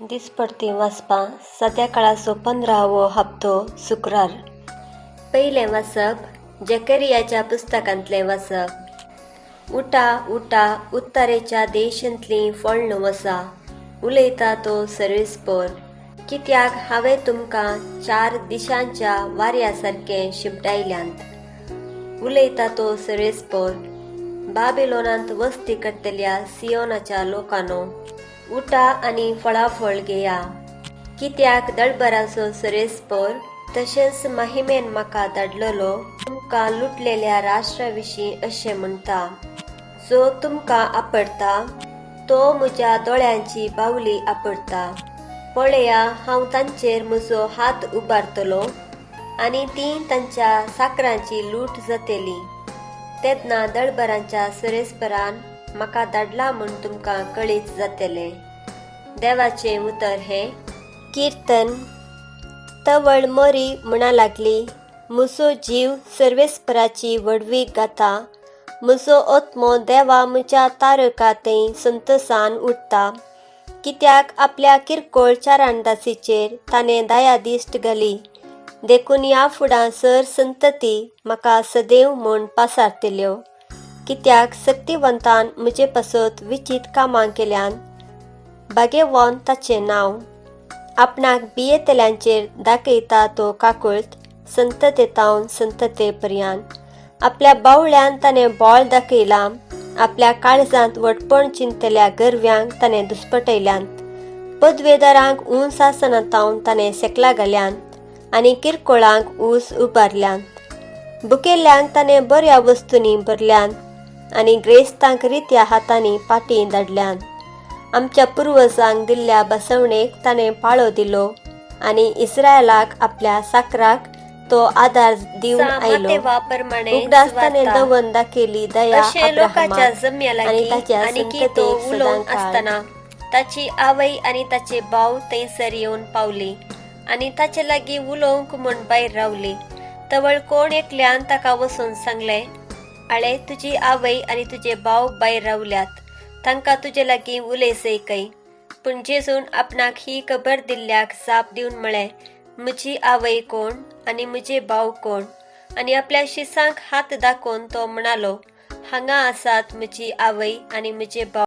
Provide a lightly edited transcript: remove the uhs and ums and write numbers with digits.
दिसपट्टी वाचपा सद्या काळाचो 15वो हप्तो शुक्रार. पयलें वाचप जकरियाच्या पुस्तकांतलें वाचप. उठा उठा उत्तरेच्या देशांतलीं फळणां वसा, उलयता तो सर्वेस्पर. कित्याक हांवें तुमकां 4 दिशांच्या वाऱ्या सारकें शिंपडायल्यांत, उलयता तो सर्वेस्पर. बाबिलोनांत वस्ती करतल्या सियोनाच्या लोकांनो, उठा आनी फळाफळ घेया. कित्याक दळबराचो सर्वेस्पर तशेंच महिमेन म्हाका धाडलेलो तुमकां लुटलेल्या राष्ट्रा विशीं अशें म्हणटा, जो तुमकां आपडटा तो म्हज्या दोळ्यांची बावली आपडटा. पळया, हांव तांचेर म्हजो हात उबारतलो आनी ती तांच्या साकरांची लूट जातली. तेन्ना दळबरांच्या सर्वेस्परान म्हाका धाडला म्हूण तुमकां कळीत जातलें. देवाचें उतर हें. कीर्तन. तवळ मोरी म्हणा लागली, म्हजो जीव सर्वेस्पराची वडवीक घाता. म्हजो आत्मो देवा म्हज्या तारकांतय संतोशान उठता. कित्याक आपल्या किरकोळ चारांदासीचेर ताणें दया दिश्ट घाली. देखून ह्या फुडां सर संतती म्हाका सदैव म्हूण पासारतल्यो. कित्याक शक्तिवंतान म्हजे पासत विचीत कामां केल्यान. भाग्यवान ताचें नांव. आपणाक भियेतल्यांचेर दाखयता तो काकूळट संततेतावन संतते पर्यंत. आपल्या बावळ्यान ताणें बोळ दाखयला. आपल्या काळजांत वटपण चिंतल्या गरव्यांक ताणें दुस्पटयल्यांत. पदवेदारांक उंच आसनांतावन ताणें सेकला घाल्यांत आनी किरकोळांक उस उबारल्यांत. भुकेल्ल्यांक ताणें बऱ्या वस्तूंनी भरल्यांत आनी ग्रेस्तांक रित्या हातांनी पाटी धाडल्यांत. आमच्या पुर्वजांक दिल्ल्या बसवणेक ताणें पाळो दिलो आनी इस्रायलाक आपल्या साकराक तो आदार दिवन आयलो. उगडास ताणें दवन दाखयली दया अब्राहमाक आनी ताच्या संततेक सदां काळ. ताची आवय आनी ताचे भाव थंयसर येवन पावली आनी ताचे लागीं उलोवंक म्हूण भायर रावली. तवळ कोण एकल्यान ताका वचून सांगलें, आळे तुजी आवय आनी तुजे भाव भायर रावल्यात, तांकां तुजे लागीं उलयसैकय. पूण जेजून आपणाक ही खबर दिल्ल्याक जाप दिवन म्हळें, म्हजी आवय कोण आनी म्हजे भाव कोण? आनी आपल्या शिसांक हात दाखोवन तो म्हणालो, हांगा आसात म्हजी आवय आनी म्हजे भाव.